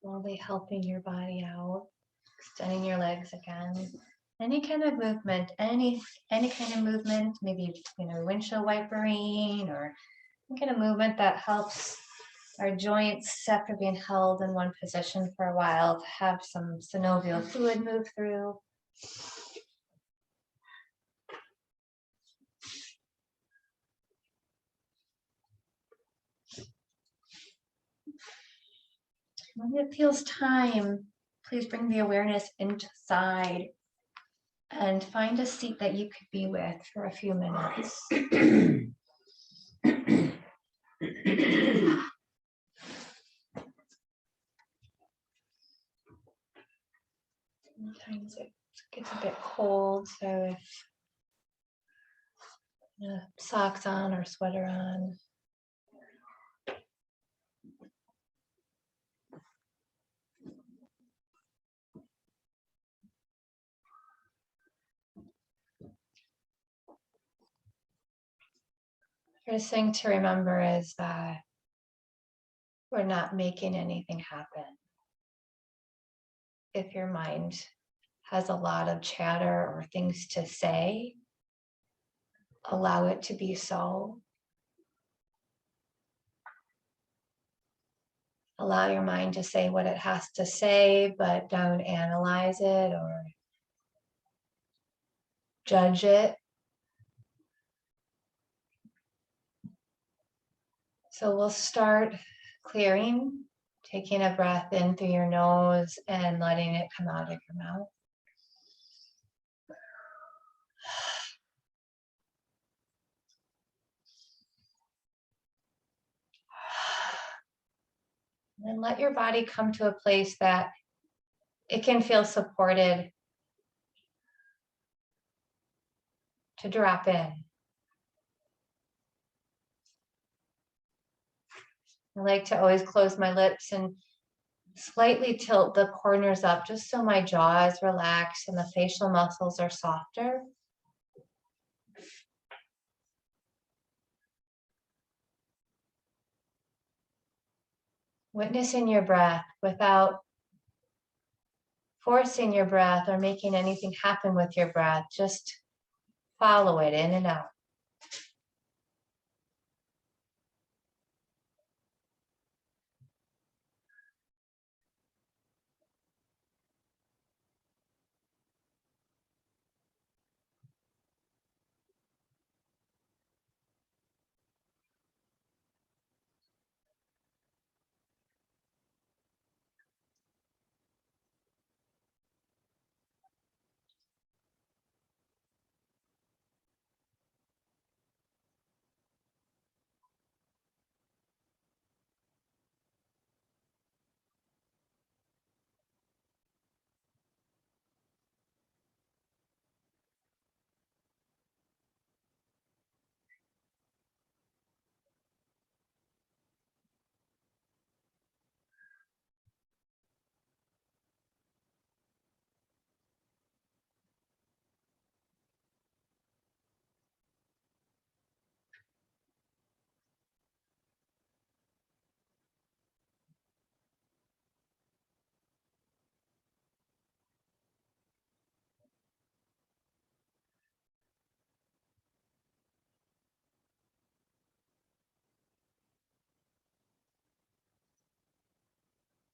Slowly helping your body out, extending your legs again. Any kind of movement, any kind of movement, maybe windshield wipering or any kind of movement that helps our joints, after being held in one position for a while, to have some synovial fluid move through. When it feels time, please bring the awareness inside and find a seat that you could be with for a few minutes. Sometimes it gets a bit cold, so if socks on or sweater on. First thing to remember is that we're not making anything happen. If your mind has a lot of chatter or things to say, allow it to be so. Allow your mind to say what it has to say, but don't analyze it or judge it. So we'll start clearing, taking a breath in through your nose and letting it come out of your mouth. And then let your body come to a place that it can feel supported to drop in. I like to always close my lips and slightly tilt the corners up just so my jaw is relaxed and the facial muscles are softer. Witnessing your breath without forcing your breath or making anything happen with your breath. Just follow it in and out.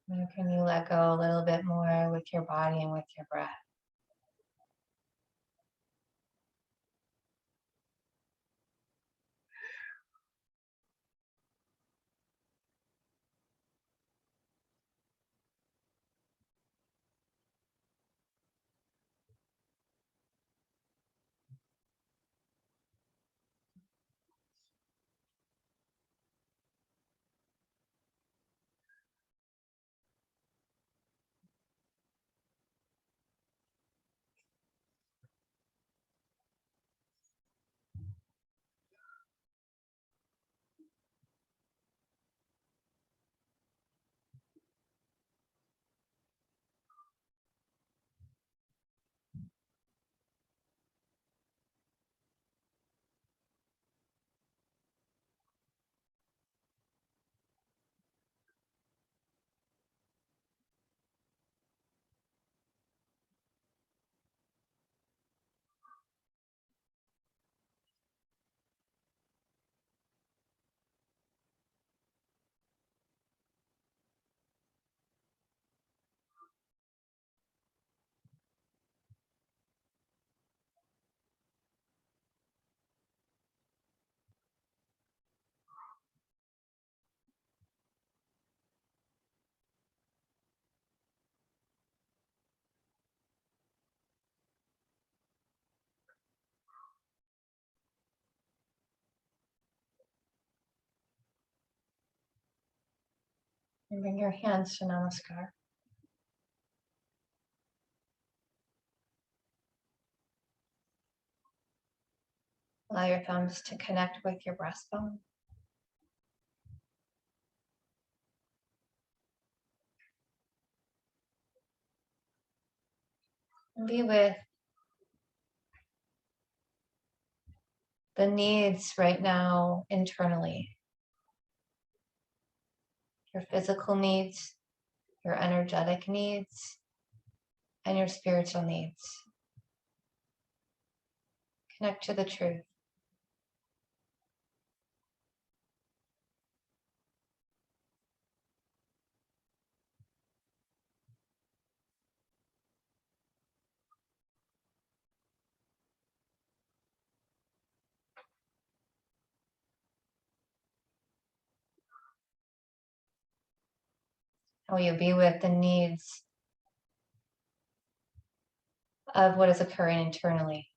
Now can you let go a little bit more with your body and with your breath? And bring your hands to Namaskar. Allow your thumbs to connect with your breastbone. And be with the needs right now internally. Your physical needs, your energetic needs, and your spiritual needs. Connect to the truth. How you be with the needs of what is occurring internally.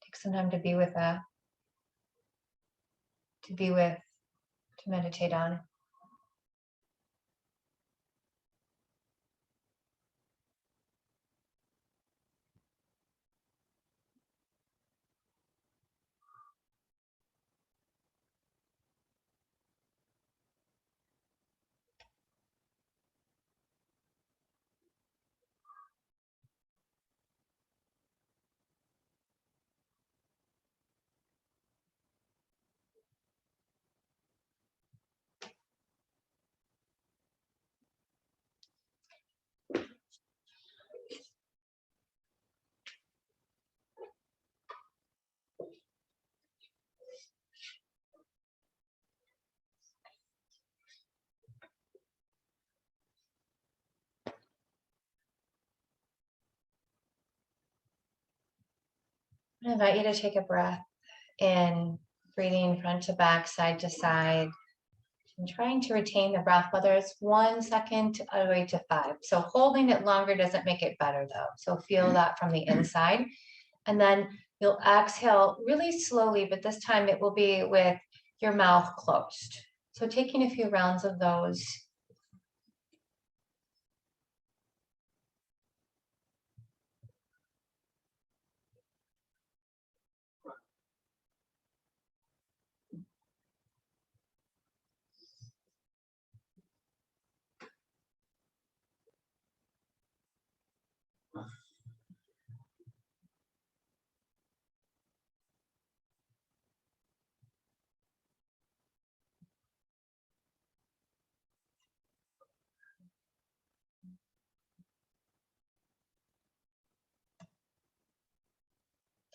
Take some time to be with that, to meditate on. I invite you to take a breath in, breathing front to back, side to side, and trying to retain the breath, whether it's 1 second all the way to 5. So holding it longer doesn't make it better though. So feel that from the inside. And then you'll exhale really slowly, but this time it will be with your mouth closed. So taking a few rounds of those.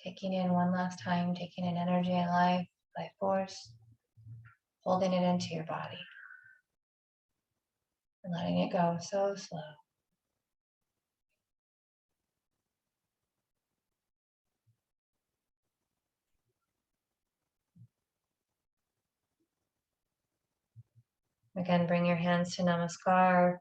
Taking in one last time, taking in energy and life force, holding it into your body and letting it go so slow. Again, bring your hands to Namaskar.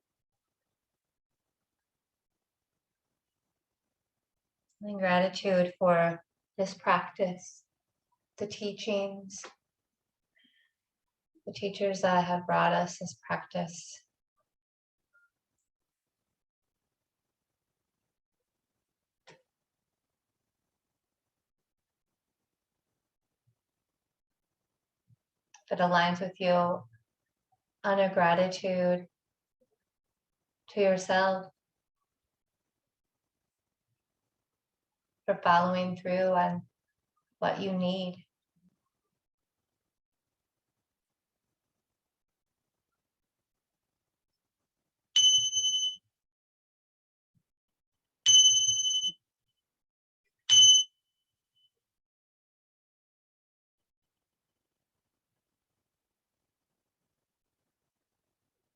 And gratitude for this practice, the teachings, the teachers that have brought us this practice. That aligns with you, on a gratitude to yourself for following through on what you need.